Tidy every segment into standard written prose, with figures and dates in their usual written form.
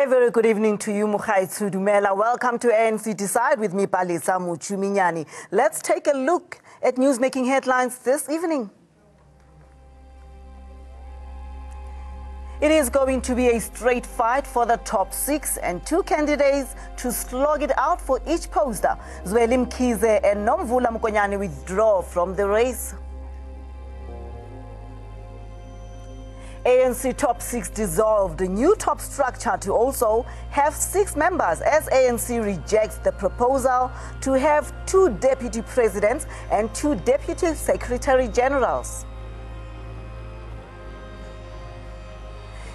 A very good evening to you, Mukhaitsu Dumela. Welcome to ANC Decide with me, Palisa Muchuminyani. Let's take a look at news-making headlines this evening. It is going to be a straight fight for the top six and two candidates to slog it out for each poster. Zweli Mkhize and Nomvula Mkonyane withdraw from the race. ANC top six dissolved, the new top structure to also have 6 members as ANC rejects the proposal to have 2 deputy presidents and 2 deputy secretary generals.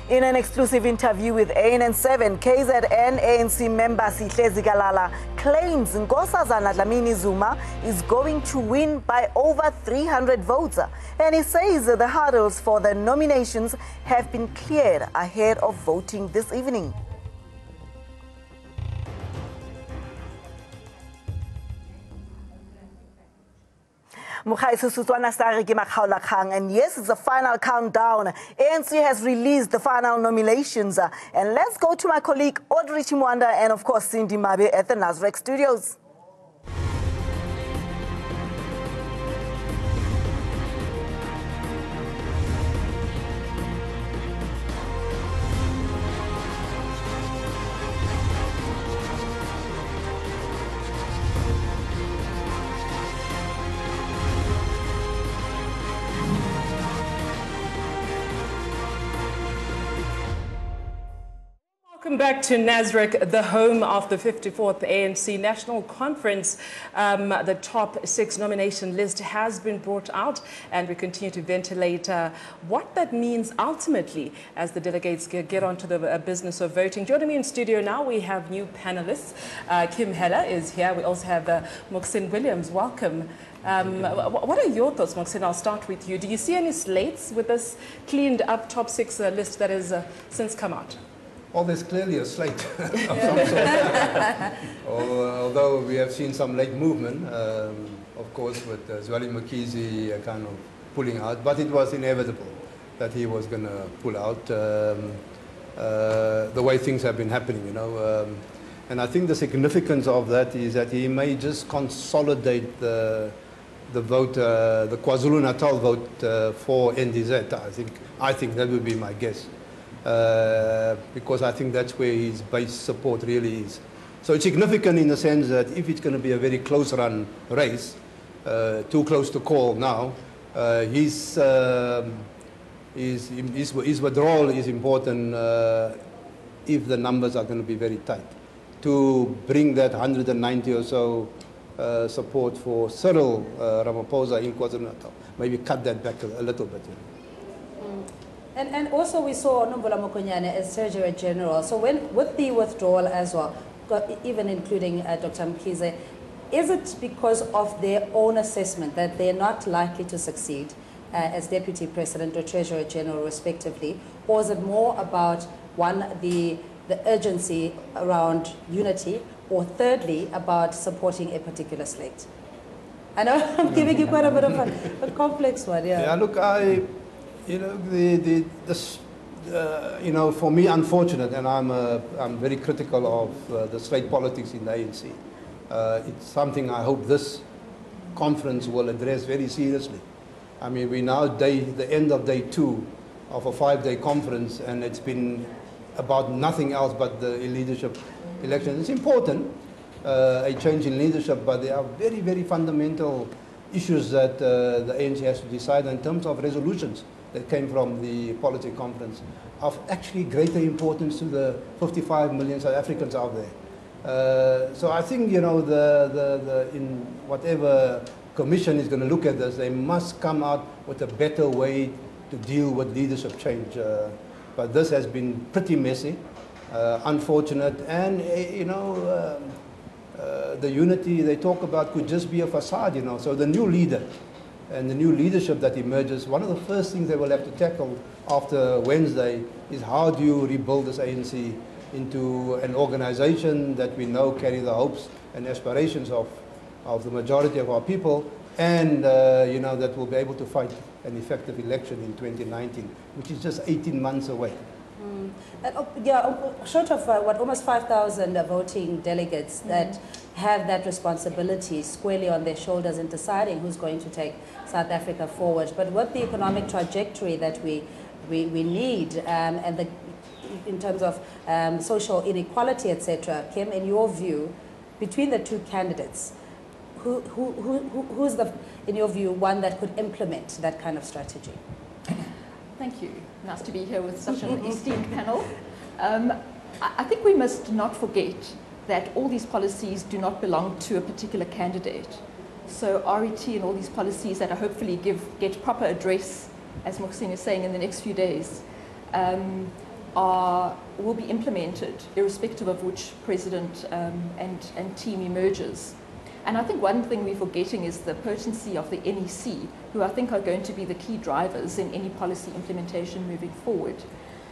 In an exclusive interview with AN7, KZN ANC member Sihlezi Kalala claims Nkosazana Dlamini Zuma is going to win by over 300 votes. And he says the hurdles for the nominations have been cleared ahead of voting this evening. And yes, it's the final countdown. ANC has released the final nominations. And let's go to my colleague Audrey Chimwanda and of course Cindy Mabe at the Nasrec studios. Welcome back to Nasrec, the home of the 54th ANC National Conference. The top 6 nomination list has been brought out, and we continue to ventilate what that means ultimately as the delegates get onto the business of voting. Joining me in studio now, we have new panelists. Kim Heller is here. We also have Muxin Williams. Welcome. What are your thoughts, Muxin? I'll start with you. Do you see any slates with this cleaned up top 6 list that has since come out? Well, there's clearly a slate of some sort. Although we have seen some late movement, of course, with Zweli Mkhize kind of pulling out, but it was inevitable that he was going to pull out the way things have been happening, you know. And I think the significance of that is that he may just consolidate the vote, the KwaZulu-Natal vote for NDZ. I think that would be my guess. Because I think that's where his base support really is. So it's significant in the sense that if it's going to be a very close run race, too close to call now, his withdrawal is important if the numbers are going to be very tight. To bring that 190 or so support for Cyril Ramaphosa in KwaZulu-Natal, maybe cut that back a little bit. You know. And also we saw Nomvula Mkonyane as Treasurer General. So with the withdrawal as well, even including Dr. Mkhize, is it because of their own assessment that they're not likely to succeed as Deputy President or Treasurer General respectively? Or is it more about, one, the urgency around unity, or thirdly, about supporting a particular slate? I know I'm giving you quite a bit of a complex one, yeah. Yeah, look, you know, you know, for me, unfortunate, and I'm very critical of the slate politics in the ANC. It's something I hope this conference will address very seriously. I mean, we're now the end of day 2 of a 5-day conference, and it's been about nothing else but the leadership election. It's important, a change in leadership, but there are very, very fundamental issues that the ANC has to decide in terms of resolutions that came from the policy conference of actually greater importance to the 55 million South Africans out there. So I think, you know, in whatever commission is going to look at this, they must come out with a better way to deal with leadership change. But this has been pretty messy, unfortunate, and, you know, the unity they talk about could just be a facade, you know. So the new leader and the new leadership that emerges, one of the first things they will have to tackle after Wednesday is how do you rebuild this ANC into an organization that we know carry the hopes and aspirations of the majority of our people, and you know, that will be able to fight an effective election in 2019, which is just 18 months away. Short of almost 5,000 voting delegates that have that responsibility squarely on their shoulders in deciding who's going to take South Africa forward. But with the economic trajectory that we need, and in terms of social inequality, etc., Kim, in your view, between the two candidates, who's in your view, one that could implement that kind of strategy? Thank you. Nice to be here with such an esteemed panel. I think we must not forget that all these policies do not belong to a particular candidate. So RET and all these policies that are hopefully get proper address, as Mohsin is saying, in the next few days, will be implemented irrespective of which president and team emerges. And I think one thing we're forgetting is the potency of the NEC, who I think are going to be the key drivers in any policy implementation moving forward.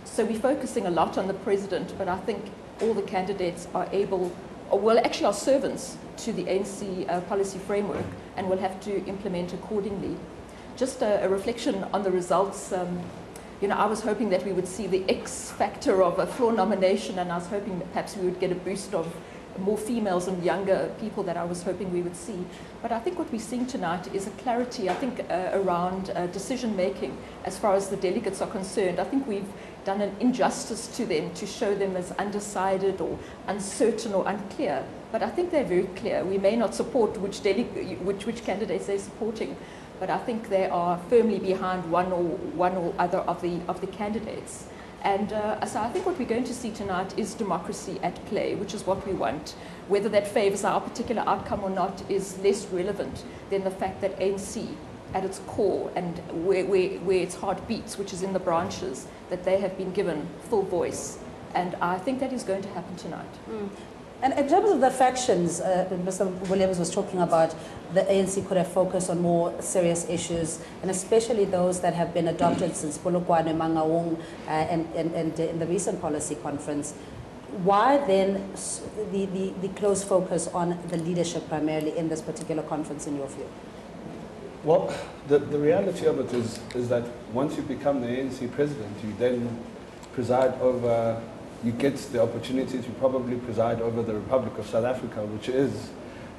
So we're focusing a lot on the president, but I think all the candidates are actually are servants to the ANC policy framework and will have to implement accordingly. Just a reflection on the results. I was hoping that we would see the X factor of a floor nomination, and I was hoping that perhaps we would get a boost of more females and younger people that I was hoping we would see. But I think what we're seeing tonight is a clarity, I think, around decision making as far as the delegates are concerned. I think we've done an injustice to them to show them as undecided or uncertain or unclear. But I think they're very clear. We may not support which candidates they're supporting, but I think they are firmly behind one or other of the candidates. And so I think what we're going to see tonight is democracy at play, which is what we want. Whether that favors our particular outcome or not is less relevant than the fact that ANC, at its core and where its heart beats, which is in the branches, that they have been given full voice. And I think that is going to happen tonight. And in terms of the factions, Mr. Williams was talking about, the ANC could have focused on more serious issues, and especially those that have been adopted since Polokwane, Mangaung, and in the recent policy conference. Why then the close focus on the leadership primarily in this particular conference, in your view? Well, the reality of it is that once you become the ANC president, you then preside over, you get the opportunity to probably preside over the Republic of South Africa, which is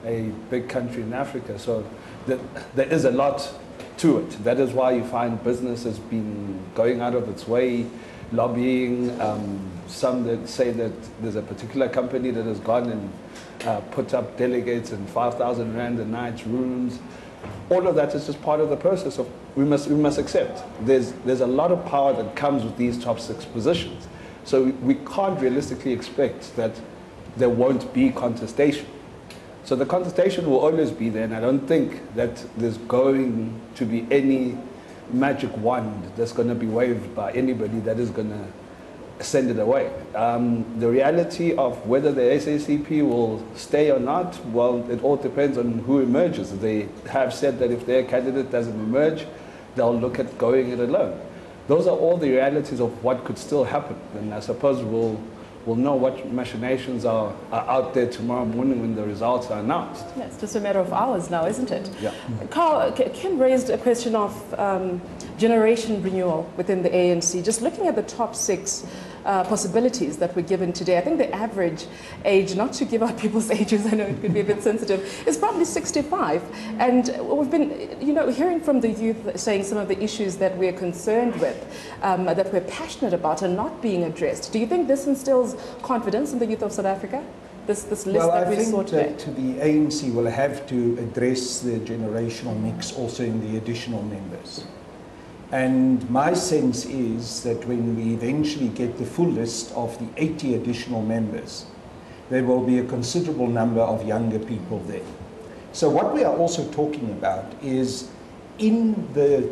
a big country in Africa. So there is a lot to it. That is why you find business has been going out of its way, lobbying. Some that say that there's a particular company that has gone and put up delegates in 5,000 Rand a night rooms. All of that is just part of the process of we must accept. There's a lot of power that comes with these top 6 positions. So we can't realistically expect that there won't be contestation. So the contestation will always be there, and I don't think that there's going to be any magic wand that's going to be waved by anybody that is going to send it away. The reality of whether the SACP will stay or not, well, it all depends on who emerges. They have said that if their candidate doesn't emerge, they'll look at going it alone. Those are all the realities of what could still happen, and I suppose we'll know what machinations are out there tomorrow morning when the results are announced. Yeah, it's just a matter of hours now, isn't it? Yeah. Carl, Kim raised a question of generation renewal within the ANC. Just looking at the top 6 possibilities that were given today, I think the average age, not to give out people's ages, I know it could be a bit sensitive, is probably 65. And we've been, hearing from the youth saying some of the issues that we're concerned with, that we're passionate about, are not being addressed. Do you think this instills confidence in the youth of South Africa? This list that we saw today? Well, I think that the ANC will have to address the generational mix also in the additional members. And my sense is that when we eventually get the full list of the 80 additional members, there will be a considerable number of younger people there. So what we are also talking about is in the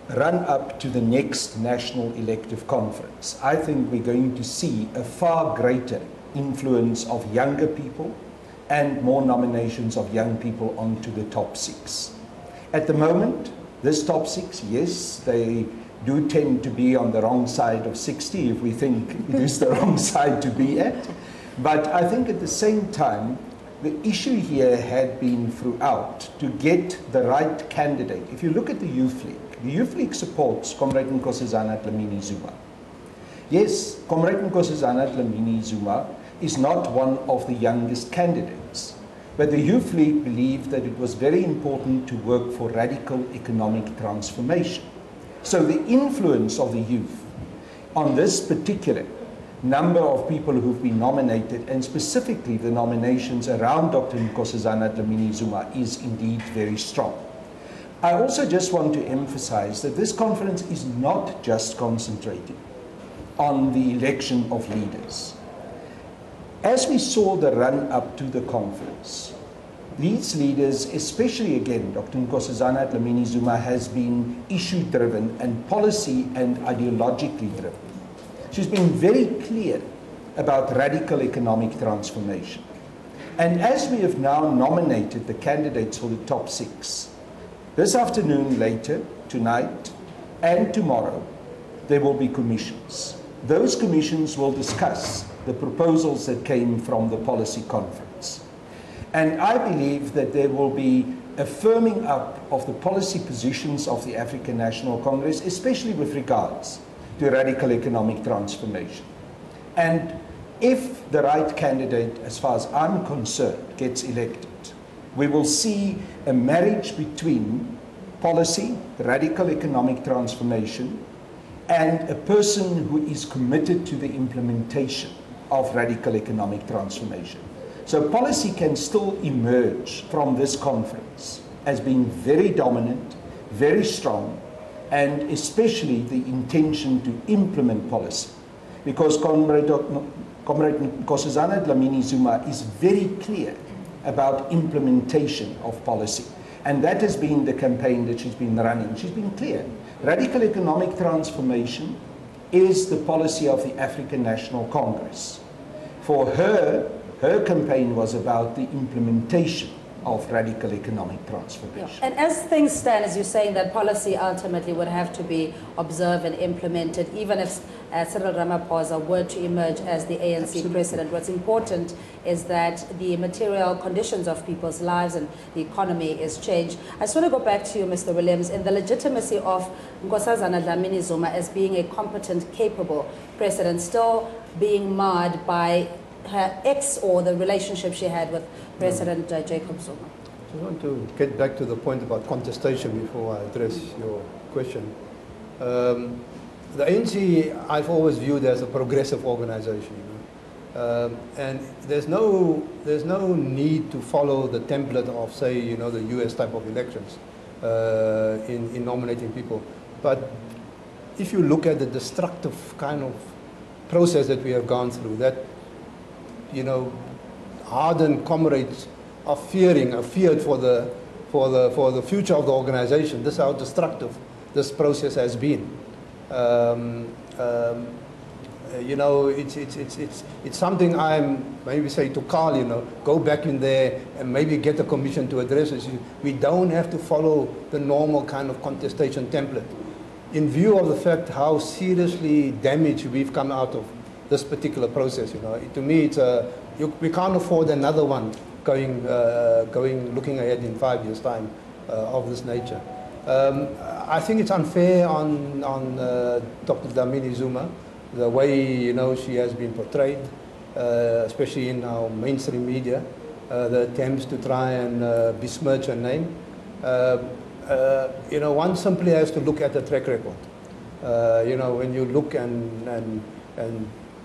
run-up to the next national elective conference, I think we're going to see a far greater influence of younger people and more nominations of young people onto the top 6. At the moment, this top 6, yes, they do tend to be on the wrong side of 60 if we think it is the wrong side to be at. But I think at the same time, the issue here had been throughout to get the right candidate. If you look at the Youth League supports Comrade Nkosazana Dlamini Zuma. Yes, Comrade Nkosazana Dlamini Zuma is not one of the youngest candidates, but the Youth League believed that it was very important to work for radical economic transformation. So the influence of the youth on this particular number of people who've been nominated, and specifically the nominations around Dr. Nkosazana Dlamini Zuma, is indeed very strong. I also just want to emphasize that this conference is not just concentrating on the election of leaders. As we saw the run-up to the conference, these leaders, especially again, Dr. Nkosazana Dlamini Zuma, has been issue-driven and policy and ideologically driven. She's been very clear about radical economic transformation. And as we have now nominated the candidates for the top 6, this afternoon, later, tonight, and tomorrow, there will be commissions. Those commissions will discuss the proposals that came from the policy conference. And I believe that there will be a firming up of the policy positions of the African National Congress, especially with regards to radical economic transformation. And if the right candidate, as far as I'm concerned, gets elected, we will see a marriage between policy, radical economic transformation, and a person who is committed to the implementation of radical economic transformation. So policy can still emerge from this conference as being very dominant, very strong, and especially the intention to implement policy. Because Comrade Nkosazana Dlamini Zuma is very clear about implementation of policy. And that has been the campaign that she's been running. She's been clear. Radical economic transformation is the policy of the African National Congress. For her, her campaign was about the implementation of radical economic transformation. Yeah. And as things stand, as you're saying, that policy ultimately would have to be observed and implemented, even if Cyril Ramaphosa were to emerge as the ANC Absolutely. president. What's important is that the material conditions of people's lives and the economy is changed. I just want to go back to you, Mr. Williams, in the legitimacy of Nkosazana Dlamini Zuma as being a competent, capable president, still being marred by her ex or the relationship she had with President Jacob Zuma. I want to get back to the point about contestation before I address your question. The ANC I've always viewed as a progressive organization, and there's no need to follow the template of, say, the US type of elections in nominating people. But if you look at the destructive kind of process that we have gone through, that hardened comrades are feared for the future of the organization. This is how destructive this process has been. It's something I'm maybe say to Carl, go back in there and maybe get a commission to address it. We don't have to follow the normal kind of contestation template. In view of the fact how seriously damaged we've come out of this particular process, to me, it's we can't afford another one looking ahead in 5 years' time of this nature. I think it's unfair on Dr. Dlamini Zuma, the way she has been portrayed, especially in our mainstream media, the attempts to try and besmirch her name. One simply has to look at the track record. When you look and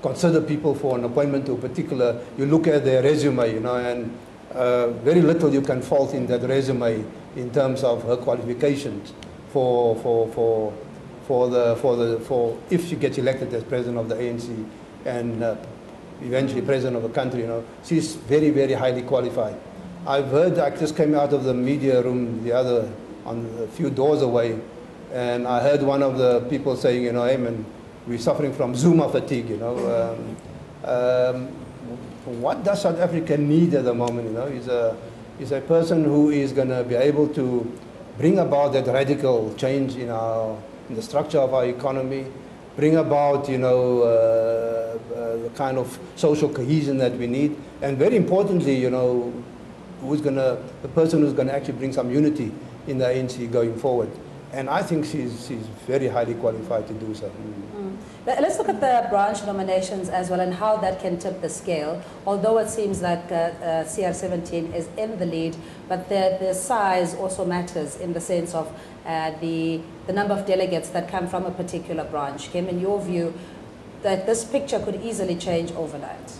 consider people for an appointment to a particular, you look at their resume, and very little you can fault in that resume in terms of her qualifications for if she gets elected as president of the ANC and eventually president of the country. She's very, very highly qualified. I've heard, I just came out of the media room a few doors away, and I heard one of the people saying, hey man, we're suffering from Zuma fatigue, What does South Africa need at the moment, is a person who is going to be able to bring about that radical change in the structure of our economy, bring about, the kind of social cohesion that we need, and very importantly, the person who's going to actually bring some unity in the ANC going forward. And I think she's very highly qualified to do so. Let's look at the branch nominations as well and how that can tip the scale. Although it seems like CR17 is in the lead, but the size also matters in the sense of the number of delegates that come from a particular branch. Kim, in your view, that this picture could easily change overnight?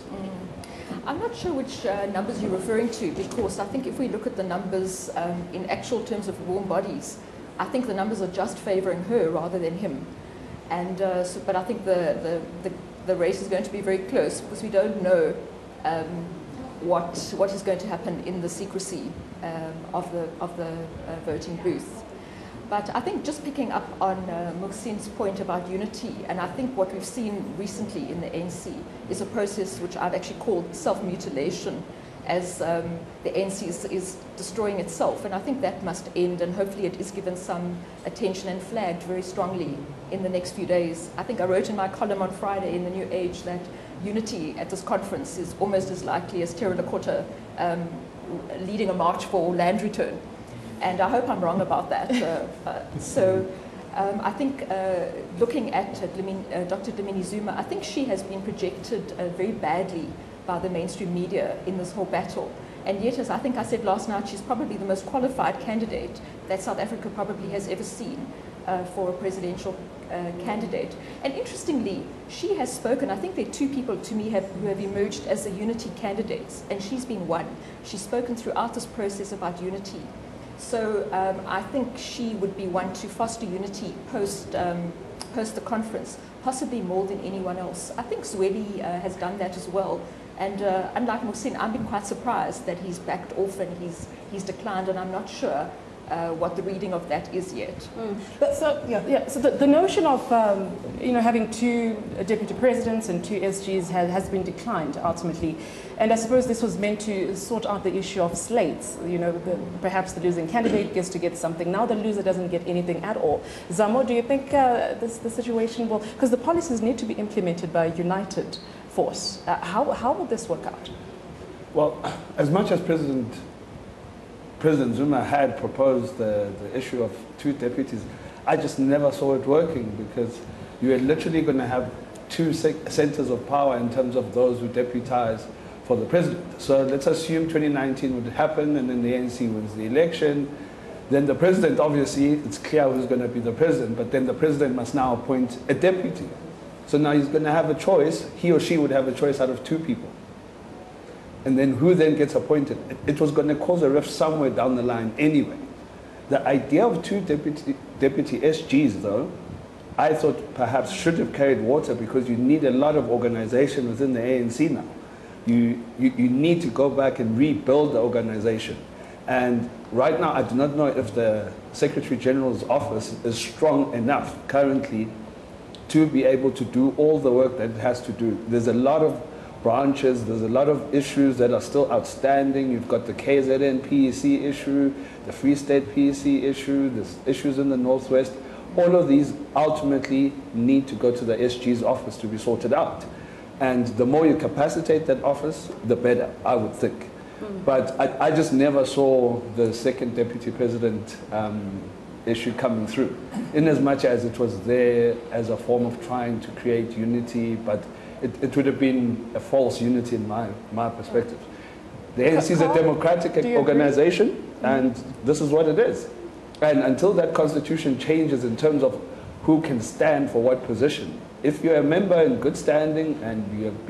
I'm not sure which numbers you're referring to, because I think if we look at the numbers in actual terms of warm bodies, I think the numbers are just favouring her rather than him. And but I think the race is going to be very close, because we don't know what is going to happen in the secrecy of the voting booth. But I think just picking up on Muhsin's point about unity, and I think what we've seen recently in the ANC is a process which I've actually called self-mutilation, as the ANC is destroying itself. And I think that must end, and hopefully it is given some attention and flagged very strongly in the next few days. I think I wrote in my column on Friday in the New Age that unity at this conference is almost as likely as Terra Nakota leading a march for land return. And I hope I'm wrong about that. I think looking at Dr. Dlamini Zuma, I think she has been projected very badly by the mainstream media in this whole battle. And yet, as I think I said last night, she's probably the most qualified candidate that South Africa probably has ever seen for a presidential candidate. And interestingly, she has spoken. I think there are two people to me who have emerged as the unity candidates, and she's been one. She's spoken throughout this process about unity. So I think she would be one to foster unity post the conference, possibly more than anyone else. I think Zweli has done that as well. And unlike Muhsin, I've been quite surprised that he's backed off and he's declined, and I'm not sure what the reading of that is yet. But so the notion of having two deputy presidents and two SGs has been declined ultimately, and I suppose this was meant to sort out the issue of slates. Perhaps the losing candidate gets to get something. Now the loser doesn't get anything at all. Zamo, do you think the situation will, because the policies need to be implemented by a united force? How will this work out? Well, as much as President Zuma had proposed the issue of two deputies, I just never saw it working, because you are literally going to have two centers of power in terms of those who deputize for the president. So let's assume 2019 would happen and then the ANC wins the election. Then the president, obviously, it's clear who's going to be the president, but then the president must now appoint a deputy. So now he's going to have a choice, he or she would have a choice out of two people. And then who then gets appointed? It was going to cause a rift somewhere down the line anyway. The idea of two deputy SGs, though, I thought perhaps should have carried water, because you need a lot of organization within the ANC now. You need to go back and rebuild the organization. And right now, I do not know if the Secretary General's office is strong enough currently to be able to do all the work that it has to do. There's a lot of branches, there's a lot of issues that are still outstanding. You've got the KZN PEC issue, the Free State PEC issue, there's issues in the Northwest. All of these ultimately need to go to the SG's office to be sorted out. And the more you capacitate that office, the better, I would think. But I just never saw the second deputy president issue coming through, in as much as it was there as a form of trying to create unity, but it would have been a false unity in my perspective. The ANC is a democratic organization, and this is what it is. And until that constitution changes in terms of who can stand for what position, if you're a member in good standing and you have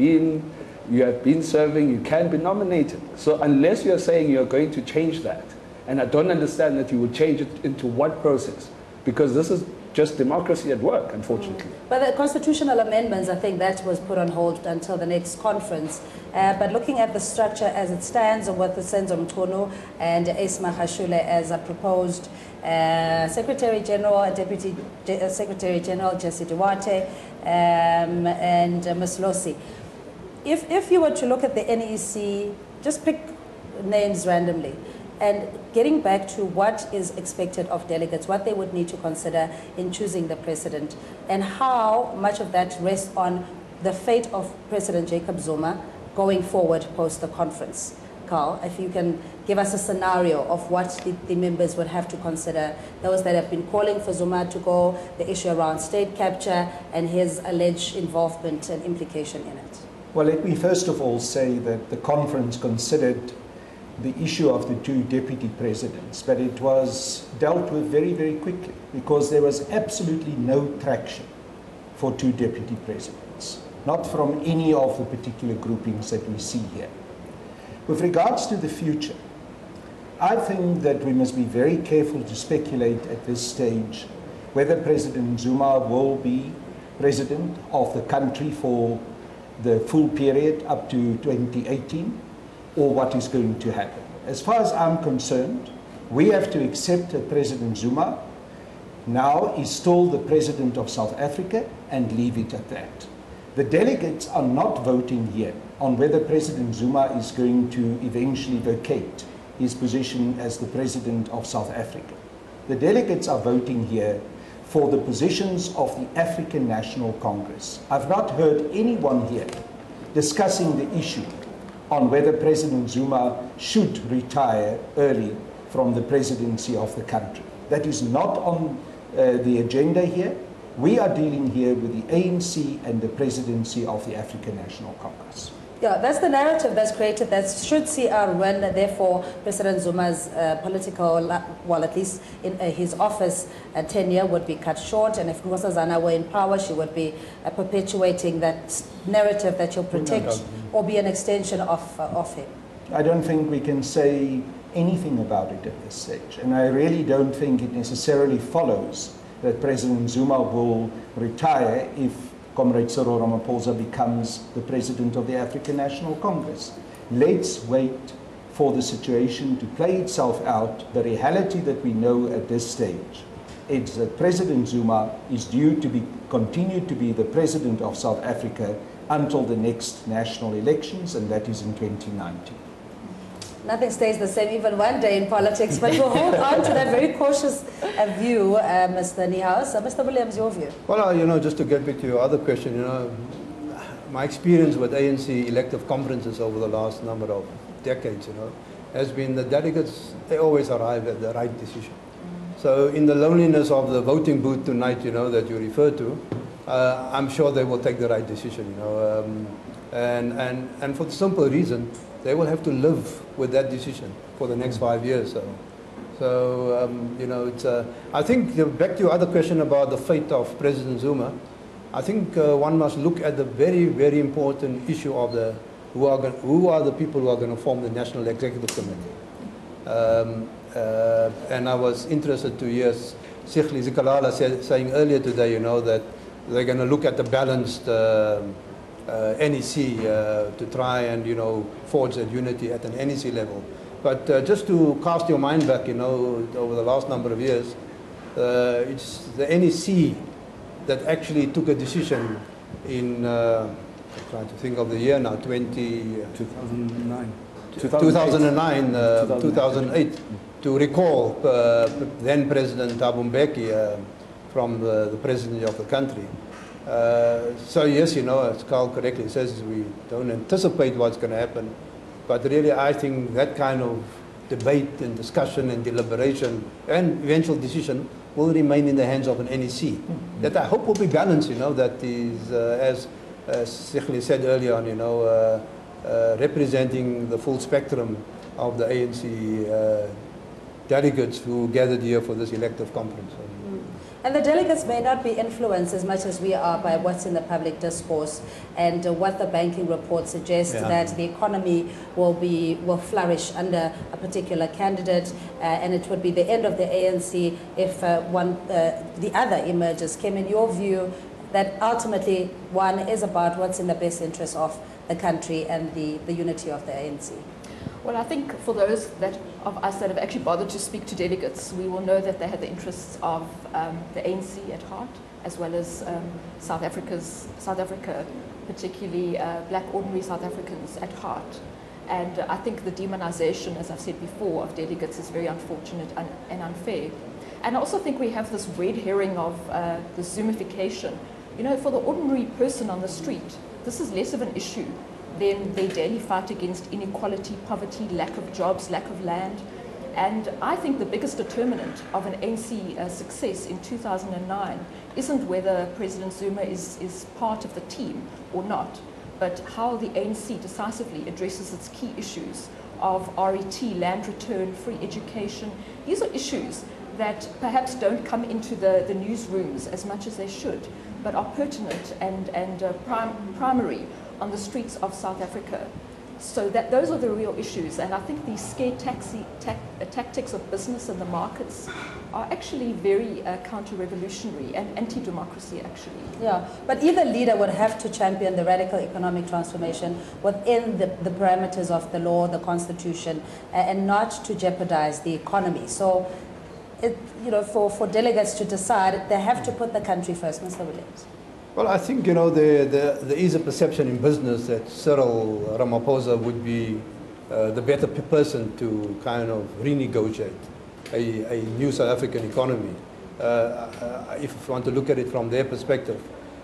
been serving, you can be nominated. So unless you're saying you're going to change that, and I don't understand that you would change it into what process, because this is just democracy at work, unfortunately. But the constitutional amendments, I think that was put on hold until the next conference. But looking at the structure as it stands, with the Senzo Mtono and Esma Hashule as a proposed Secretary General and Deputy Secretary General, Jesse Duarte, and Ms. Losi. If you were to look at the NEC, just pick names randomly, and getting back to what is expected of delegates, what they would need to consider in choosing the president, and how much of that rests on the fate of President Jacob Zuma going forward post the conference. Carl, if you can give us a scenario of what the members would have to consider, those that have been calling for Zuma to go, the issue around state capture and his alleged involvement and implication in it. Well, let me first of all say that the conference considered the issue of the two deputy presidents, but it was dealt with very, very quickly because there was absolutely no traction for two deputy presidents, not from any of the particular groupings that we see here. With regards to the future, I think that we must be very careful to speculate at this stage whether President Zuma will be president of the country for the full period up to 2018, or what is going to happen. As far as I'm concerned, we have to accept that President Zuma now is still the president of South Africa and leave it at that. The delegates are not voting here on whether President Zuma is going to eventually vacate his position as the president of South Africa. The delegates are voting here for the positions of the African National Congress. I've not heard anyone here discussing the issue on whether President Zuma should retire early from the presidency of the country. That is not on the agenda here. We are dealing here with the ANC and the presidency of the African National Congress. Yeah, that's the narrative that's created that should see a run, therefore President Zuma's political, well, at least in his office tenure would be cut short, and if Nkosazana were in power, she would be perpetuating that narrative that she'll protect or be an extension of him. I don't think we can say anything about it at this stage, and I really don't think it necessarily follows that President Zuma will retire if Comrade Cyril Ramaphosa becomes the president of the African National Congress. Let's wait for the situation to play itself out. The reality that we know at this stage is that President Zuma is due to continue to be the president of South Africa until the next national elections, and that is in 2019. Nothing stays the same even one day in politics, but we'll hold on to that very cautious view, Mr. Niehaus. Mr. Williams, your view? Well, just to get back to your other question, my experience with ANC elective conferences over the last number of decades, has been the delegates, they always arrive at the right decision. So in the loneliness of the voting booth tonight, that you referred to, I'm sure they will take the right decision, and for the simple reason, they will have to live with that decision for the next 5 years. I think, back to your other question about the fate of President Zuma, I think one must look at the very, very important issue of who are the people who are going to form the National Executive Committee. And I was interested to hear Sikhli Zikalala saying earlier today, that they're going to look at the balanced NEC to try and forge that unity at an NEC level. But just to cast your mind back, over the last number of years, it's the NEC that actually took a decision in, I'm trying to think of the year now, 2009, 2008, to recall then President Thabo Mbeki from the presidency of the country. So yes, as Carl correctly says, we don't anticipate what's going to happen, but really I think that kind of debate and discussion and deliberation and eventual decision will remain in the hands of an NEC. That I hope will be balanced, that is, as Sikhli said earlier on, representing the full spectrum of the ANC delegates who gathered here for this elective conference. And the delegates may not be influenced as much as we are by what's in the public discourse and what the banking report suggests, that the economy will flourish under a particular candidate, and it would be the end of the ANC if the other emerges. Kim, in your view, that ultimately one is about what's in the best interest of the country and the unity of the ANC? Well, I think for those of us that have actually bothered to speak to delegates, we will know that they had the interests of the ANC at heart, as well as South Africa, particularly black ordinary South Africans at heart. And I think the demonization, as I've said before, of delegates is very unfortunate and unfair. And I also think we have this red herring of the Zumification. For the ordinary person on the street, this is less of an issue then their daily fight against inequality, poverty, lack of jobs, lack of land. And I think the biggest determinant of an ANC success in 2009 isn't whether President Zuma is part of the team or not, but how the ANC decisively addresses its key issues of RET, land return, free education. These are issues that perhaps don't come into the newsrooms as much as they should, but are pertinent and primary on the streets of South Africa. So that those are the real issues, and I think these scare tactics of business and the markets are actually very counter-revolutionary and anti-democracy, actually. Yeah, but either leader would have to champion the radical economic transformation within the parameters of the law, the constitution, and not to jeopardize the economy. So, for delegates to decide, they have to put the country first. Mr. Williams. Well, I think, there is a perception in business that Cyril Ramaphosa would be the better person to kind of renegotiate a new South African economy, if you want to look at it from their perspective,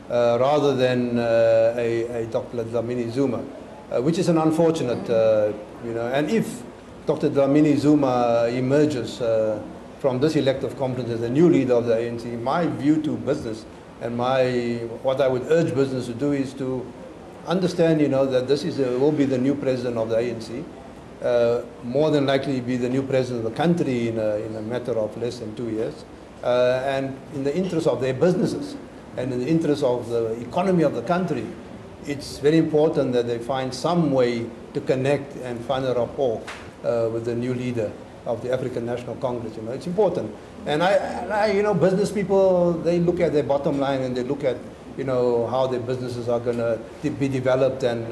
rather than a Dr. Dlamini Zuma, which is an unfortunate, and if Dr. Dlamini Zuma emerges from this elective conference as the new leader of the ANC, my view to business and what I would urge business to do is to understand, that this will be the new president of the ANC. More than likely be the new president of the country in a matter of less than 2 years. And in the interest of their businesses and in the interest of the economy of the country, it's very important that they find some way to connect and find a rapport with the new leader of the African National Congress. It's important. And business people, they look at their bottom line and they look at, how their businesses are going to be developed, and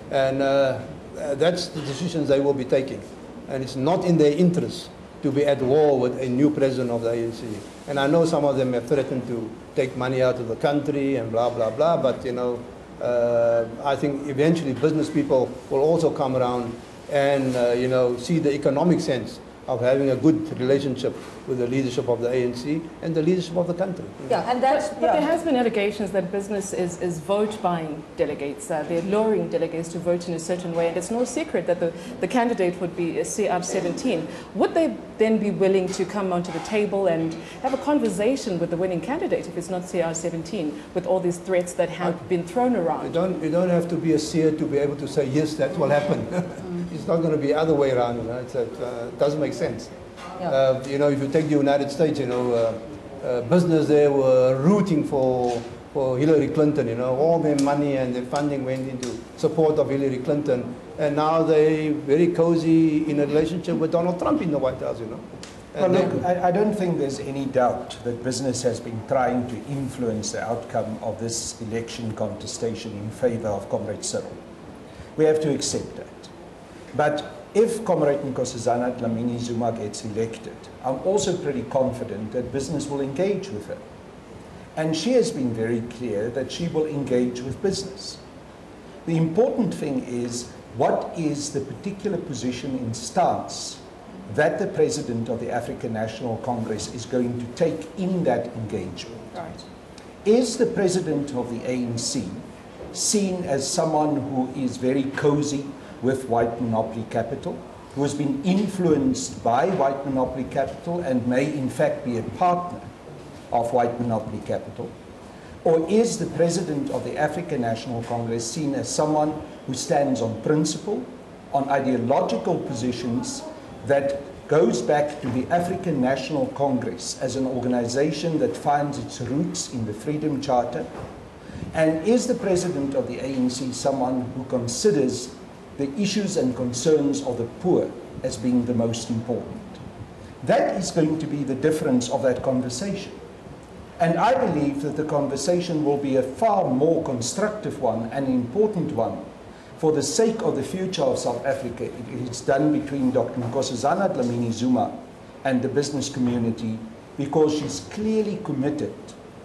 that's the decisions they will be taking. And it's not in their interest to be at war with a new president of the ANC. And I know some of them have threatened to take money out of the country and blah, blah, blah, but, I think eventually business people will also come around and, see the economic sense of having a good relationship with the leadership of the ANC and the leadership of the country. Yeah, and but there has been allegations that business is vote buying delegates. They're luring delegates to vote in a certain way, and it's no secret that the candidate would be CR17. Would they then be willing to come onto the table and have a conversation with the winning candidate if it's not CR17, with all these threats that have been thrown around? You don't have to be a seer to be able to say, yes, that will happen. It's not going to be the other way around. It doesn't make sense. Yeah. If you take the United States, business there were rooting for Hillary Clinton. All their money and their funding went into support of Hillary Clinton, and now they're very cozy in a relationship with Donald Trump in the White House. Well, look, I don't think there's any doubt that business has been trying to influence the outcome of this election contestation in favor of Comrade Cyril. We have to accept that. But if Comrade Nkosazana Dlamini Zuma gets elected, I'm also pretty confident that business will engage with her. And she has been very clear that she will engage with business. The important thing is, what is the particular position and stance that the President of the African National Congress is going to take in that engagement? Right. Is the President of the ANC seen as someone who is very cozy with white monopoly capital, who has been influenced by white monopoly capital and may in fact be a partner of white monopoly capital? Or is the President of the African National Congress seen as someone who stands on principle, on ideological positions that goes back to the African National Congress as an organization that finds its roots in the Freedom Charter? And is the President of the ANC someone who considers the issues and concerns of the poor as being the most important? That is going to be the difference of that conversation. And I believe that the conversation will be a far more constructive one and important one for the sake of the future of South Africa. It is done between Dr. Nkosazana Dlamini Zuma and the business community, because she's clearly committed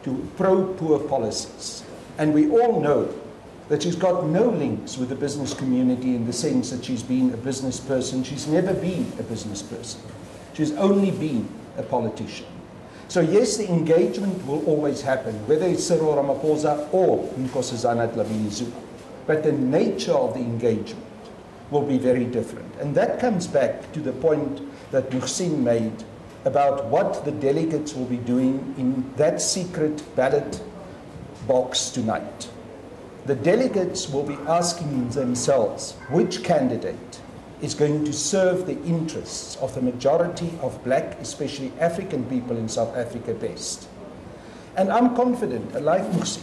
to pro-poor policies. And we all know that she's got no links with the business community in the sense that she's been a business person. She's never been a business person. She's only been a politician. So yes, the engagement will always happen, whether it's Cyril Ramaphosa or Nkosazana Dlamini Zuma. but the nature of the engagement will be very different. And that comes back to the point that Muhsin made about what the delegates will be doing in that secret ballot box tonight. The delegates will be asking themselves which candidate is going to serve the interests of the majority of black, especially African people in South Africa best. And I'm confident, like Muhsin,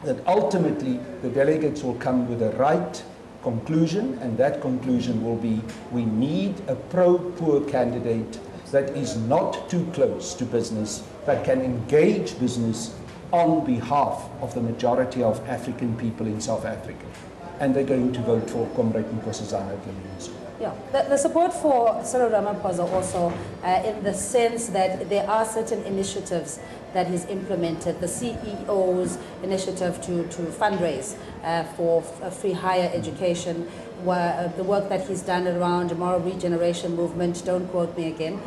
that ultimately the delegates will come with the right conclusion, and that conclusion will be we need a pro-poor candidate that is not too close to business, that can engage business on behalf of the majority of African people in South Africa. And they're going to vote for Comrade Nkosazana Dlamini. Yeah, the support for Cyril Ramaphosa also in the sense that there are certain initiatives that he's implemented, the CEO's initiative to fundraise for free higher education, the work that he's done around the moral regeneration movement, don't quote me again,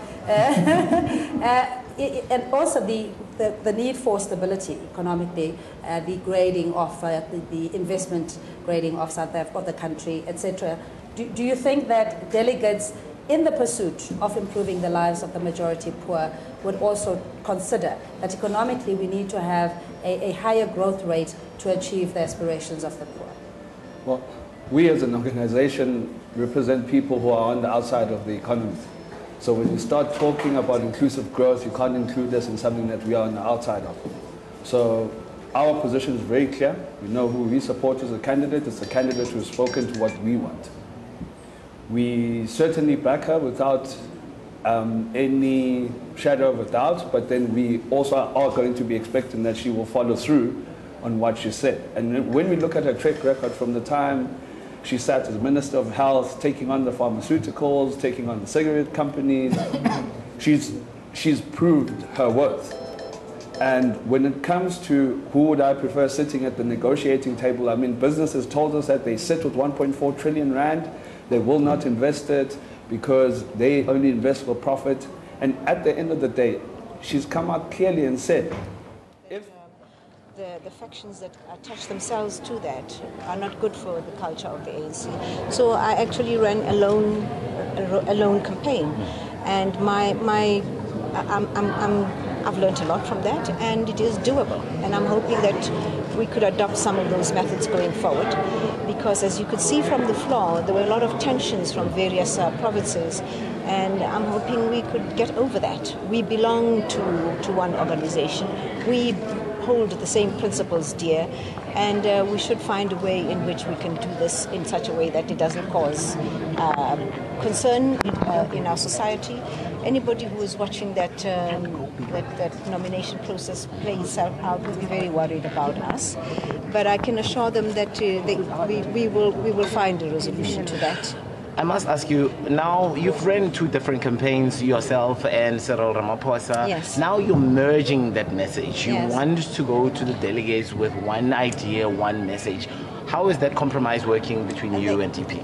and also the need for stability economically, the grading of the investment grading of South Africa, of the country, etc. Do you think that delegates, in the pursuit of improving the lives of the majority poor, would also consider that economically we need to have a higher growth rate to achieve the aspirations of the poor? Well, we as an organization represent people who are on the outside of the economy. So when you start talking about inclusive growth, you can't include us in something that we are on the outside of. So our position is very clear. We know who we support as a candidate. It's a candidate who has spoken to what we want. We certainly back her without any shadow of a doubt, but then we also are going to be expecting that she will follow through on what she said. And when we look at her track record from the time she sat as Minister of Health, taking on the pharmaceuticals, taking on the cigarette companies, she's proved her worth. And when it comes to who would I prefer sitting at the negotiating table, I mean, businesses told us that they sit with 1.4 trillion rand. They will not invest it because they only invest for profit. And at the end of the day, she's come out clearly and said, if the factions that attach themselves to that are not good for the culture of the ANC. So I actually ran a lone campaign, and I've learned a lot from that, and it is doable. And I'm hoping that we could adopt some of those methods going forward, because as you could see from the floor, there were a lot of tensions from various provinces, and I'm hoping we could get over that. We belong to one organization. We hold the same principles dear, and we should find a way in which we can do this in such a way that it doesn't cause concern in our society. Anybody who is watching that nomination process plays out will be very worried about us, but I can assure them that we will find a resolution to that. I must ask you, now you've ran two different campaigns, yourself and Cyril Ramaphosa. Yes. Now you're merging that message. You Yes. want to go to the delegates with one idea, one message. How is that compromise working between you and DP?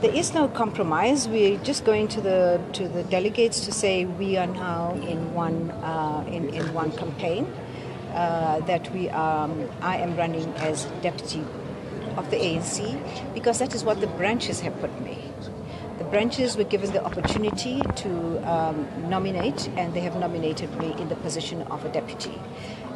There is no compromise. We're just going to the delegates to say we are now in one campaign. That I am running as deputy of the ANC, because that is what the branches have put me. The branches were given the opportunity to nominate, and they have nominated me in the position of a deputy.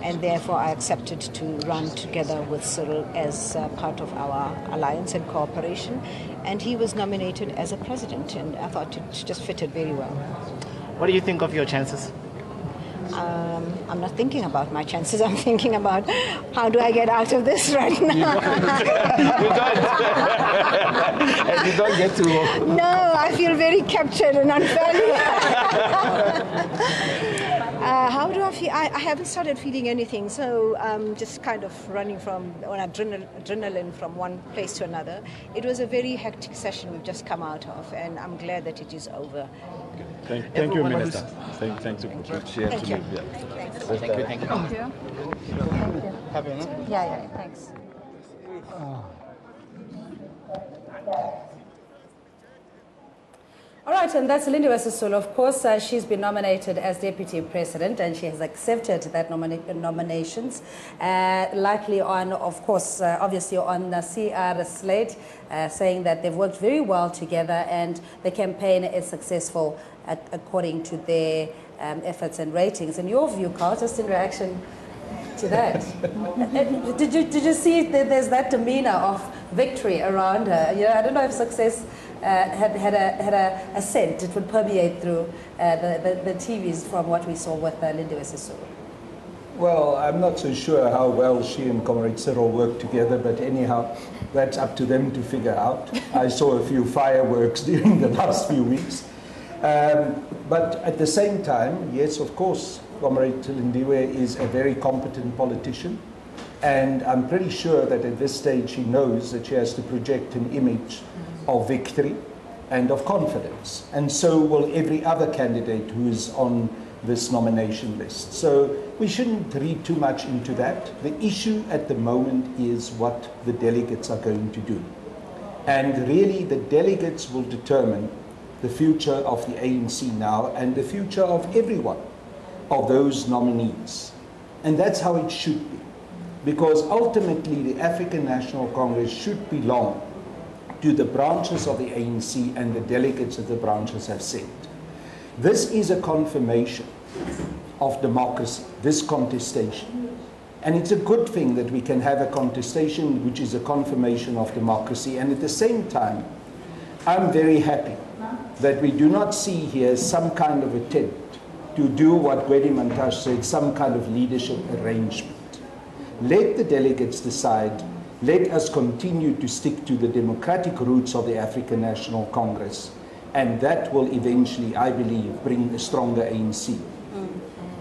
And therefore I accepted to run together with Cyril as part of our alliance and cooperation. And he was nominated as a president, and I thought it just fitted very well. What do you think of your chances? I'm not thinking about my chances. I'm thinking about how do I get out of this right now. You don't. And you don't get to. No, I feel very captured and unfairly. How do I feel? I haven't started feeling anything, so I'm just kind of running on adrenaline from one place to another. It was a very hectic session we've just come out of, and I'm glad that it is over. Thank you, Minister. Thank you. She had to leave. Yeah. Thank you. Thank you. Happy enough? Yeah, thanks. All right, and that's Lindiwe Sisulu. Of course, she's been nominated as Deputy President, and she has accepted that nominations, likely on, of course, obviously on CR Slate, saying that they've worked very well together and the campaign is successful according to their efforts and ratings. In your view, Carl, just in reaction to that, did you see that there's that demeanor of victory around her? You know, I don't know if success had a scent. It would permeate through the TVs from what we saw with Lindiwe Sisulu. Well, I'm not so sure how well she and Comrade Cyril work together, but anyhow, that's up to them to figure out. I saw a few fireworks during the last few weeks. But at the same time, yes, of course, Comrade Lindiwe is a very competent politician. And I'm pretty sure that at this stage she knows that she has to project an image of victory and of confidence. And so will every other candidate who is on this nomination list. So we shouldn't read too much into that. The issue at the moment is what the delegates are going to do. And really the delegates will determine the future of the ANC now and the future of every one of those nominees. And that's how it should be. Because ultimately the African National Congress should belong to the branches of the ANC and the delegates of the branches have said. This is a confirmation of democracy, this contestation. And it's a good thing that we can have a contestation which is a confirmation of democracy. And at the same time, I'm very happy that we do not see here some kind of attempt to do what Gwedi Mantashe said, some kind of leadership arrangement. Let the delegates decide. Let us continue to stick to the democratic roots of the African National Congress. And that will eventually, I believe, bring a stronger ANC.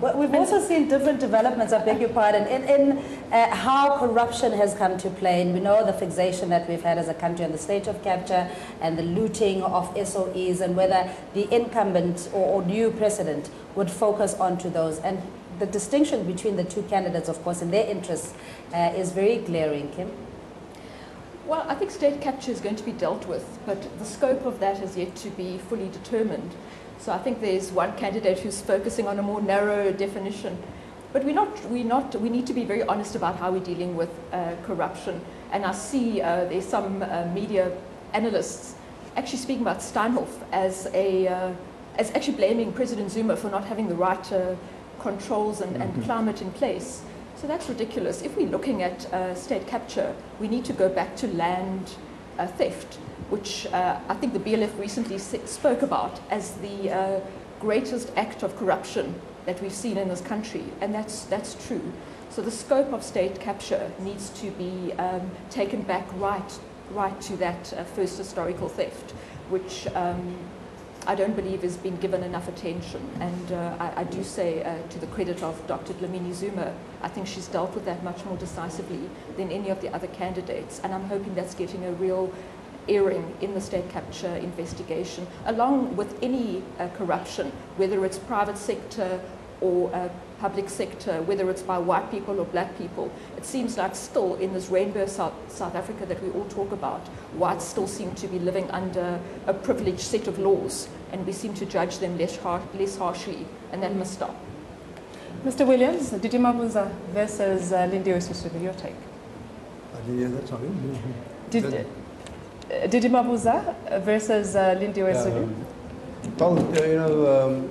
Well, we've also seen different developments, I beg your pardon, in how corruption has come to play. And we know the fixation that we've had as a country on the state of capture and the looting of SOEs, and whether the incumbent or new president would focus onto those. And the distinction between the two candidates, of course, in their interests is very glaring. Kim? Well, I think state capture is going to be dealt with, but the scope of that is yet to be fully determined. So I think there's one candidate who's focusing on a more narrow definition. But we need to be very honest about how we're dealing with corruption. And I see there's some media analysts actually speaking about Steinhoff as actually blaming President Zuma for not having the right controls and climate in place. So that's ridiculous. If we're looking at state capture, we need to go back to land theft, which I think the BLF recently spoke about as the greatest act of corruption that we've seen in this country, and that's true. So the scope of state capture needs to be taken back right to that first historical theft, which I don't believe has been given enough attention. And I do say, to the credit of Dr. Dlamini Zuma, I think she's dealt with that much more decisively than any of the other candidates. And I'm hoping that's getting a real airing in the state capture investigation, along with any corruption, whether it's private sector or public sector, whether it's by white people or black people. It seems like still in this rainbow South Africa that we all talk about, whites still seem to be living under a privileged set of laws, and we seem to judge them less harshly, and that must stop. Mr. Williams, Didi Mabuza versus Lindiwe Sisulu, your take? I didn't hear that, sorry. Didi Mabuza versus Lindiwe Sisulu? Well,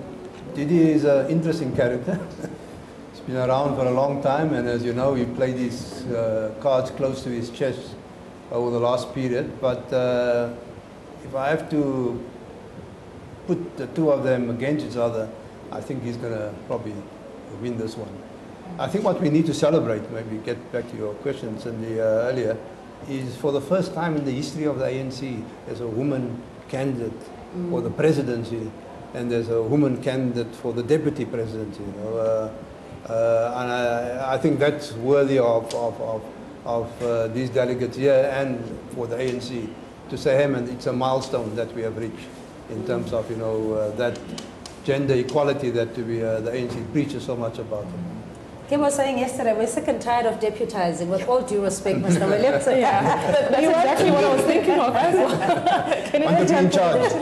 Didi is an interesting character. He's been around for a long time, and as you know, he played his cards close to his chest over the last period. But if I have to put the two of them against each other, I think he's going to probably win this one. I think what we need to celebrate, maybe get back to your questions earlier, is for the first time in the history of the ANC, there's a woman candidate for the presidency, and there's a woman candidate for the deputy presidency. And I think that's worthy of these delegates here and for the ANC to say, hey man, it's a milestone that we have reached in terms of that gender equality that the ANC preaches so much about. Kim was saying yesterday, we're sick and tired of deputizing, with all due respect, Mr. Williams. That's exactly what I was thinking of as well. Can you be in charge.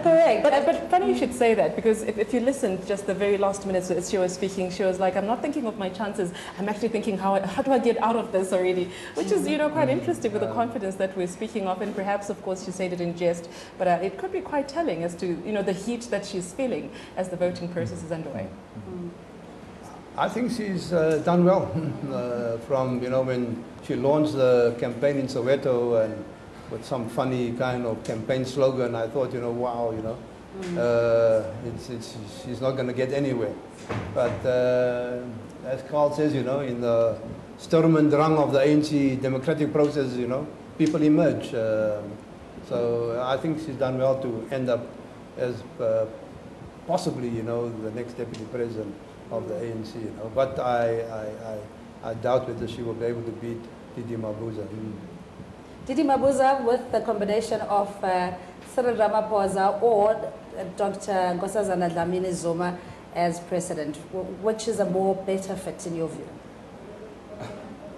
Correct. But funny you should say that, because if you listen just the very last minutes as she was speaking, she was like, I'm not thinking of my chances, I'm actually thinking how do I get out of this already, which is, you know, quite interesting with the confidence that we're speaking of, and perhaps, of course, she said it in jest, but it could be quite telling as to, you know, the heat that she's feeling as the voting process is underway. I think she's done well from, you know, when she launched the campaign in Soweto and with some funny kind of campaign slogan, I thought, you know, wow, you know, she's not going to get anywhere. But as Carl says, you know, in the Sturm und Drang of the ANC democratic process, you know, people emerge. So I think she's done well to end up as possibly, you know, the next deputy president of the ANC, you know. But I doubt whether she will be able to beat Didi Mabuza. Didi Mabuza with the combination of Cyril Ramaphosa or Dr. Nkosazana Dlamini Zuma as president, which is a more better fit in your view?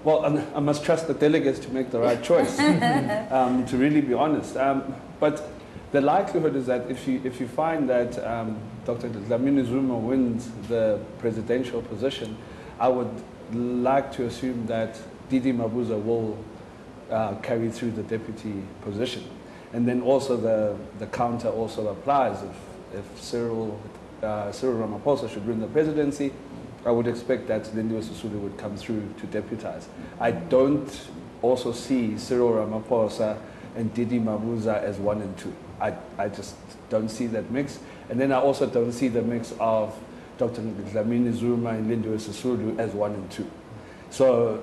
Well, I must trust the delegates to make the right choice, to really be honest. But the likelihood is that if you find that Dr. Dlamini Zuma wins the presidential position, I would like to assume that Didi Mabuza will carry through the deputy position. And then also the counter also applies. If Cyril Ramaphosa should win the presidency, I would expect that Lindiwe Sisulu would come through to deputize. I don't also see Cyril Ramaphosa and Didi Mabuza as 1 and 2. I just don't see that mix. And then I also don't see the mix of Dr. Dlamini Zuma and Lindiwe Sisulu as 1 and 2. So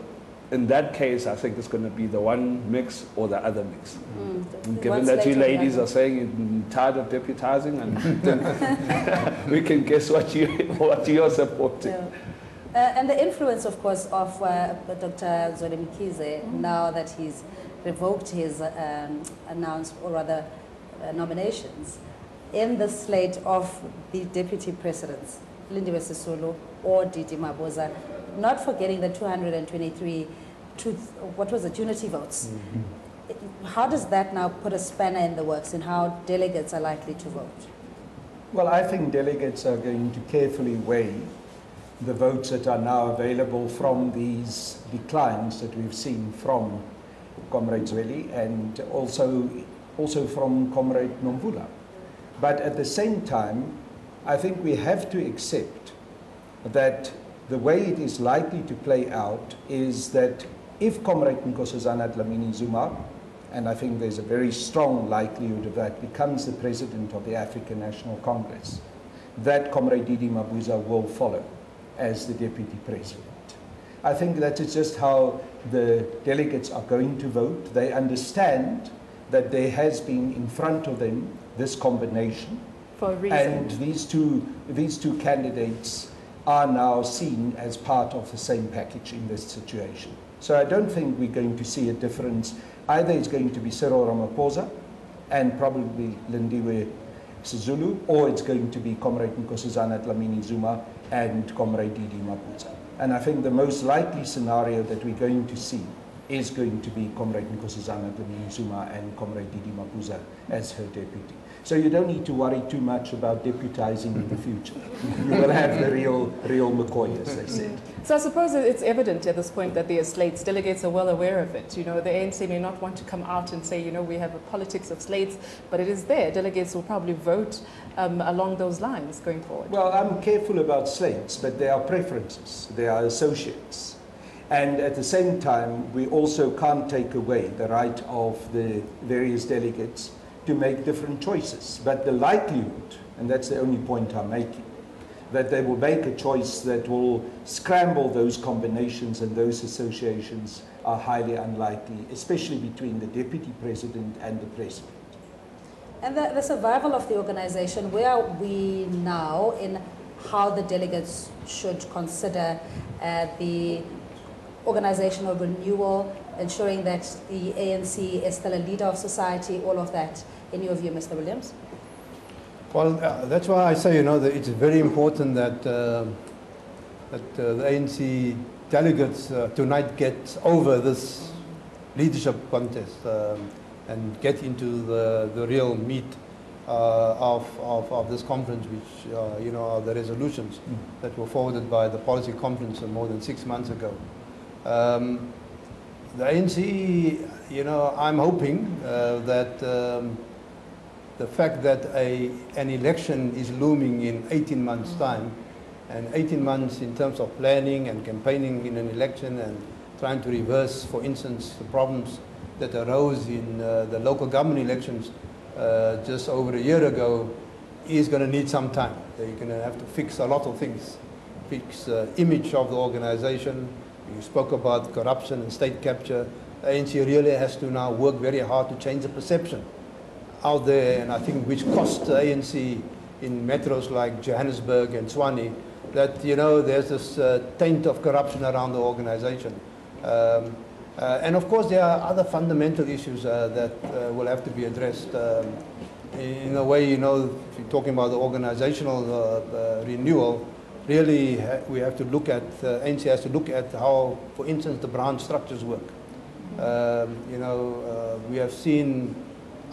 in that case, I think it's going to be the one mix or the other mix. Given that you ladies are saying you're tired of deputizing, and we can guess what you're supporting. Yeah. And the influence, of course, of Dr. Zweli Mkhize, now that he's revoked his announced, or rather nominations, in the slate of the deputy presidents, Lindiwe Sisulu or Didi Mabuza, not forgetting the 223 unity votes. How does that now put a spanner in the works in how delegates are likely to vote? Well, I think delegates are going to carefully weigh the votes that are now available from these declines that we've seen from Comrade Zweli and also from Comrade Nomvula. But at the same time, I think we have to accept that the way it is likely to play out is that if Comrade Nkosazana Dlamini Zuma, and I think there's a very strong likelihood of that, becomes the president of the African National Congress, that Comrade Didi Mabuza will follow as the deputy president. I think that is just how the delegates are going to vote. They understand that there has been in front of them this combination, for a reason. And these two candidates are now seen as part of the same package in this situation. So I don't think we're going to see a difference. Either it's going to be Cyril Ramaphosa and probably Lindiwe Sisulu, or it's going to be Comrade Nkosazana Dlamini Zuma and Comrade Didi Mabuza. And I think the most likely scenario that we're going to see is going to be Comrade Nkosazana Dlamini Zuma and Comrade Didi Mabuza as her deputy. So you don't need to worry too much about deputizing in the future. You will have the real McCoy, as they said. So I suppose it's evident at this point that the slates, delegates are well aware of it. You know, the ANC may not want to come out and say, you know, we have a politics of slates, but it is there. Delegates will probably vote along those lines going forward. Well, I'm careful about slates, but they are preferences. They are associates. And at the same time, we also can't take away the right of the various delegates to make different choices. But the likelihood, and that's the only point I'm making, that they will make a choice that will scramble those combinations and those associations are highly unlikely, especially between the deputy president and the president. And the survival of the organization, where are we now in how the delegates should consider the organizational renewal, ensuring that the ANC is still a leader of society, all of that, in your view, Mr. Williams? Well, that's why I say, you know, that it's very important that that the ANC delegates tonight get over this leadership contest and get into the real meat of this conference, which are the resolutions that were forwarded by the policy conference more than 6 months ago. The ANC, I'm hoping that the fact that an election is looming in 18 months' time, and 18 months in terms of planning and campaigning in an election and trying to reverse, for instance, the problems that arose in the local government elections just over a year ago, is going to need some time. You're going to have to fix a lot of things, fix the image of the organization. You spoke about corruption and state capture. The ANC really has to now work very hard to change the perception out there, and I think which cost the ANC in metros like Johannesburg and Tshwane, that there's this taint of corruption around the organization. And of course there are other fundamental issues that will have to be addressed. In a way, if you're talking about the organizational renewal, really we have to look at, ANC has to look at how, for instance, the branch structures work. We have seen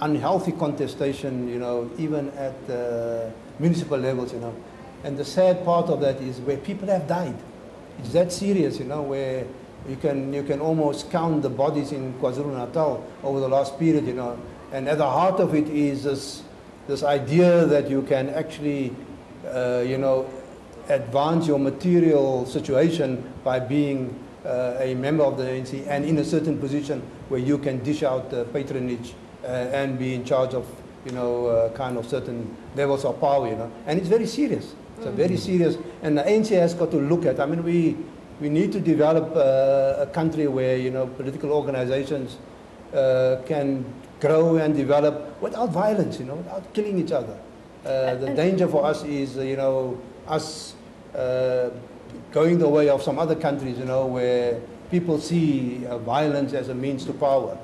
unhealthy contestation, even at municipal levels, And the sad part of that is where people have died. It's that serious, where you can almost count the bodies in KwaZulu-Natal over the last period, And at the heart of it is this idea that you can actually, advance your material situation by being a member of the ANC and in a certain position where you can dish out patronage and be in charge of, kind of certain levels of power, And it's very serious. It's very serious. And the ANC has got to look at, we need to develop a country where, political organizations can grow and develop without violence, without killing each other. The danger for us is, us going the way of some other countries, where people see violence as a means to power.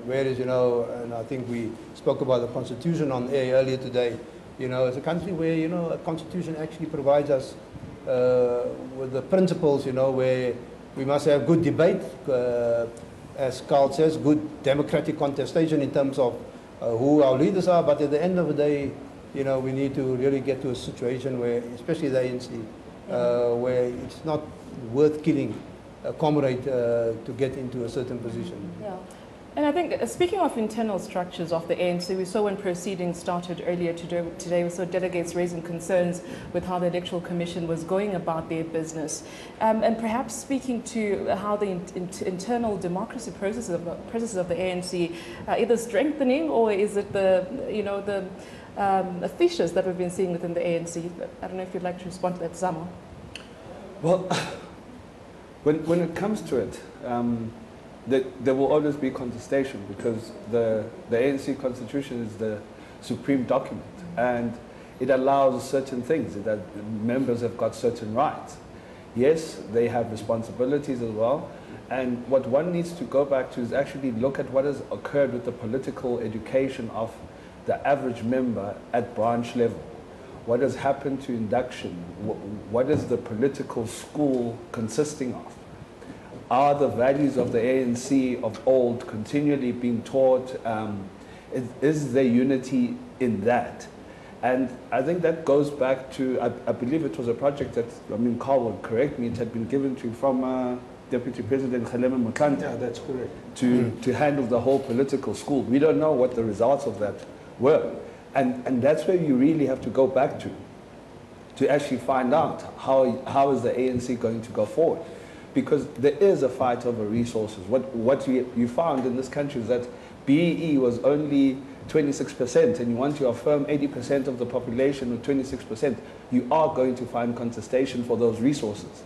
Whereas, and I think we spoke about the Constitution on air earlier today, it's a country where, a Constitution actually provides us with the principles, where we must have good debate, as Carl says, good democratic contestation in terms of who our leaders are, but at the end of the day, we need to really get to a situation where, especially the ANC, where it's not worth killing a comrade to get into a certain position. Yeah. And I think, speaking of internal structures of the ANC, we saw when proceedings started earlier today, we saw delegates raising concerns with how the Electoral Commission was going about their business. And perhaps speaking to how the internal democracy processes of the ANC are either strengthening, or is it the fissures that we've been seeing within the ANC? I don't know if you'd like to respond to that, Zuma. Well, when it comes to it, there will always be contestation, because the ANC Constitution is the supreme document, and it allows certain things, that members have got certain rights. Yes, they have responsibilities as well, and what one needs to go back to is actually look at what has occurred with the political education of the average member at branch level. What has happened to induction? What is the political school consisting of? Are the values of the ANC of old continually being taught? Is there unity in that? And I think that goes back to, I believe it was a project that, Carl will correct me, it had been given to from Deputy President Kgalema Motlanthe. Yeah, that's correct. To handle the whole political school. We don't know what the results of that were. And that's where you really have to go back to actually find out how is the ANC going to go forward. Because there is a fight over resources. What you found in this country is that BEE was only 26%, and you want to affirm 80% of the population with 26%, you are going to find contestation for those resources.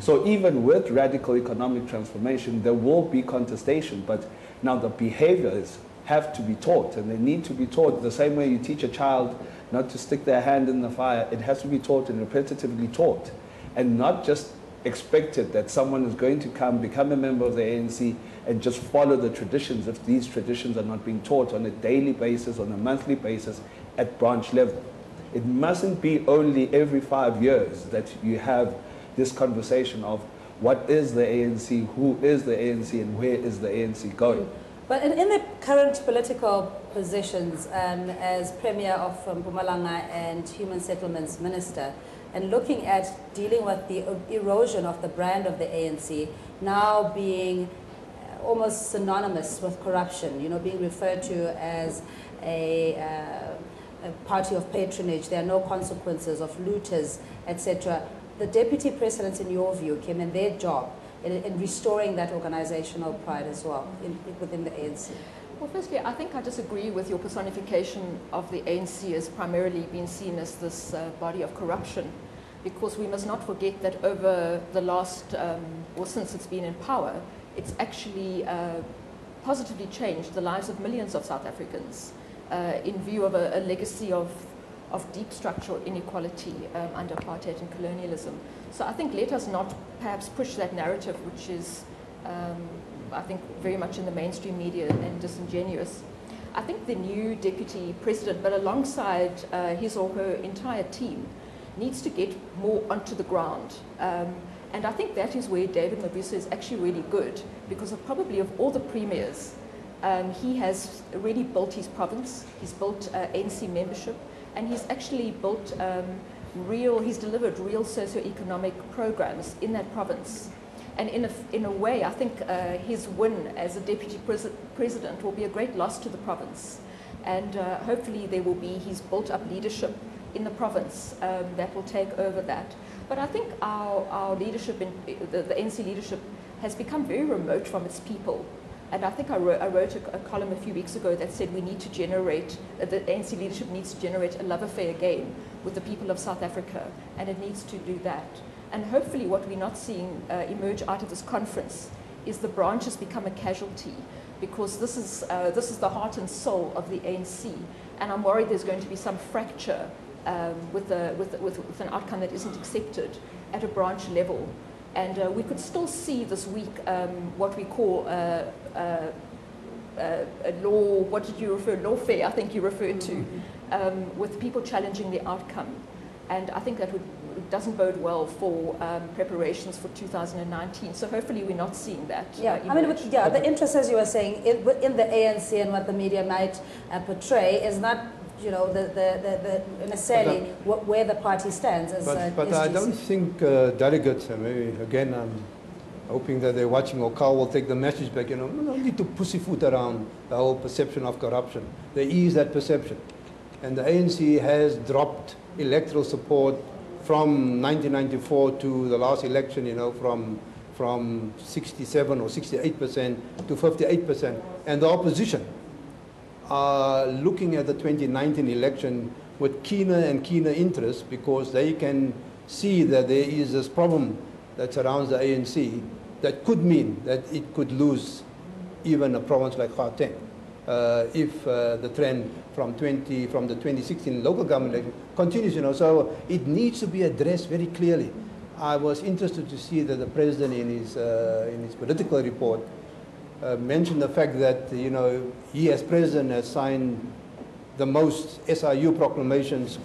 So even with radical economic transformation, there will be contestation, but now the behaviors have to be taught, and they need to be taught the same way you teach a child not to stick their hand in the fire. It has to be taught and repetitively taught, and not just expected that someone is going to become a member of the ANC and just follow the traditions if these traditions are not being taught on a daily basis, on a monthly basis at branch level. It mustn't be only every 5 years that you have this conversation of what is the ANC, who is the ANC, and where is the ANC going. But in the current political positions, as Premier of Mpumalanga and Human Settlements Minister, and looking at dealing with the erosion of the brand of the ANC, now being almost synonymous with corruption, you know, being referred to as a party of patronage, there are no consequences of looters, etc. The deputy presidents, in your view, Kim, and their job in restoring that organizational pride as well within the ANC? Well, firstly, I think I disagree with your personification of the ANC as primarily being seen as this body of corruption, because we must not forget that over the last, or since it's been in power, it's actually positively changed the lives of millions of South Africans in view of a legacy of deep structural inequality under apartheid and colonialism. So I think let us not perhaps push that narrative, which is, I think, very much in the mainstream media and disingenuous. I think the new deputy president, but alongside his or her entire team, needs to get more onto the ground. And I think that is where David Mabuza is actually really good, because probably of all the premiers, he has really built his province, he's built ANC membership, and he's actually built he's delivered real socio-economic programs in that province. And in a way, I think his win as a deputy president will be a great loss to the province. And hopefully he's built up leadership in the province that will take over that. But I think our leadership, the ANC leadership, has become very remote from its people. And I think I wrote a column a few weeks ago that said we need to generate, the ANC leadership needs to generate a love affair again with the people of South Africa, and it needs to do that. And hopefully what we're not seeing emerge out of this conference is the branch has become a casualty, because this is the heart and soul of the ANC. And I'm worried there's going to be some fracture with an outcome that isn't accepted at a branch level. And we could still see this week what we call a law, what did you refer, lawfare, I think you referred to, with people challenging the outcome. And I think that doesn't bode well for preparations for 2019. So hopefully we're not seeing that. Yeah, I mean, the interest, as you were saying, in the ANC and what the media might portray is not, you know, necessarily where the party stands. But I don't think delegates, maybe again I'm hoping that they're watching, or Carl will take the message back, you know, we don't need to pussyfoot around the whole perception of corruption. There is that perception. And the ANC has dropped electoral support from 1994 to the last election, you know, from 67 or 68% to 58%. And the opposition are looking at the 2019 election with keener and keener interest, because they can see that there is this problem that surrounds the ANC that could mean that it could lose even a province like Gauteng if the trend from the 2016 local government election continues, you know. So it needs to be addressed very clearly. I was interested to see that the president in his political report mentioned the fact that, you know, he as president has signed the most SIU proclamations,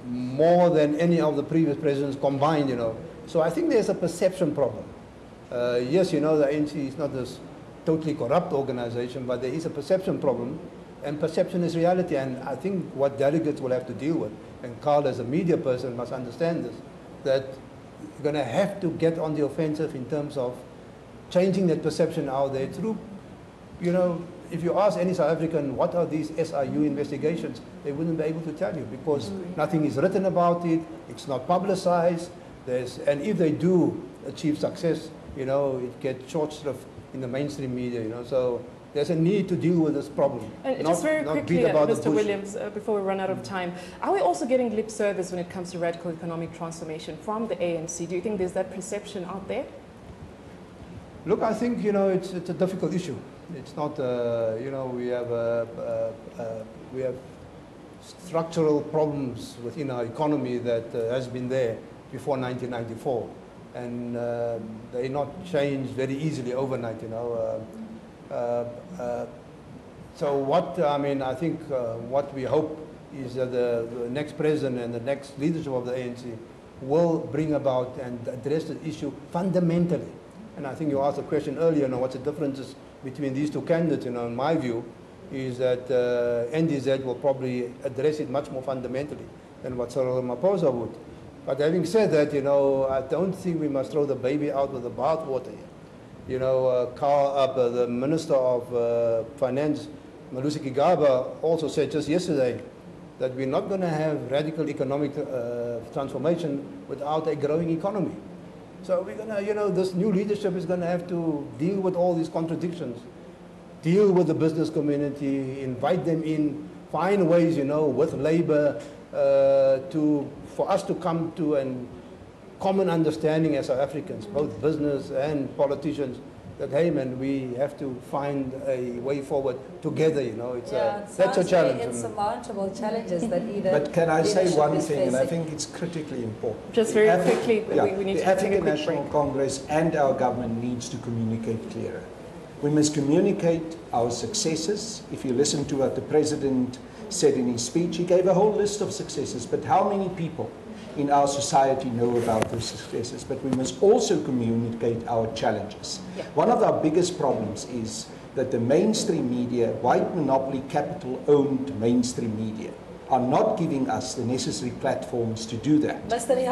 more than any of the previous presidents combined, you know. So I think there's a perception problem. Yes, you know, the ANC is not this totally corrupt organization, but there is a perception problem, and perception is reality. And I think what delegates will have to deal with, and Carl as a media person must understand this, that you're going to have to get on the offensive in terms of changing that perception out there through, you know, if you ask any South African, what are these SIU investigations, they wouldn't be able to tell you, because nothing is written about it, it's not publicized, and if they do achieve success, you know, it gets short shrift in the mainstream media, you know, so there's a need to deal with this problem. And just very quickly, Mr. Williams, before we run out of time, are we also getting lip service when it comes to radical economic transformation from the ANC? Do you think there's that perception out there? Look, I think, you know, it's a difficult issue. It's not, you know, we have structural problems within our economy that has been there before 1994, and they're not changed very easily overnight, you know. So what, I mean, I think what we hope is that the next president and the next leadership of the ANC will bring about and address the issue fundamentally. And I think you asked a question earlier, you know, what's the differences between these two candidates, you know, in my view, is that NDZ will probably address it much more fundamentally than what Cyril Ramaphosa would. But having said that, you know, I don't think we must throw the baby out with the bathwater here. You know, the Minister of Finance, Malusi Gigaba, also said just yesterday that we're not going to have radical economic transformation without a growing economy. So we're going to, you know, this new leadership is going to have to deal with all these contradictions, deal with the business community, invite them in, find ways, you know, with labor for us to come to a common understanding as South Africans, both business and politicians, that, hey man, we have to find a way forward together, you know. That's a challenge. Insurmountable challenges that either. But can I say one thing, and I think it's critically important. Just very quickly, we need to take a quick break. The African National Congress and our government needs to communicate clearer. We must communicate our successes. If you listen to what the President said in his speech, he gave a whole list of successes, but how many people in our society know about those successes? But we must also communicate our challenges. Yeah. One of our biggest problems is that the mainstream media, white monopoly capital-owned mainstream media, are not giving us the necessary platforms to do that.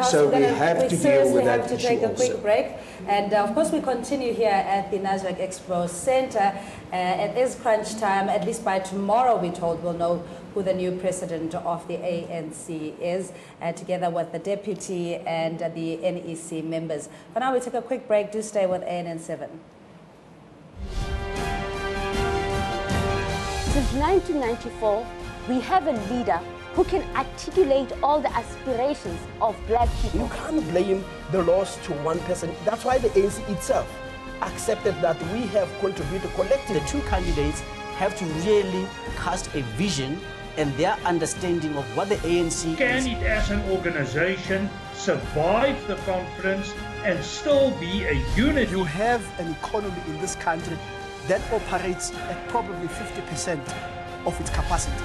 So we have to deal with that issue also. We seriously have to take a quick break. And of course we continue here at the Nasrec Expo Center. It is crunch time. At least by tomorrow, we're told, we'll know who the new president of the ANC is, together with the deputy and the NEC members. For now, we take a quick break. Do stay with ANN7. Since 1994, we have a leader who can articulate all the aspirations of black people. You can't blame the loss to one person. That's why the ANC itself accepted that we have contributed collectively. The two candidates have to really cast a vision and their understanding of what the ANC Can it as an organization survive the conference and still be a unit? You have an economy in this country that operates at probably 50% of its capacity.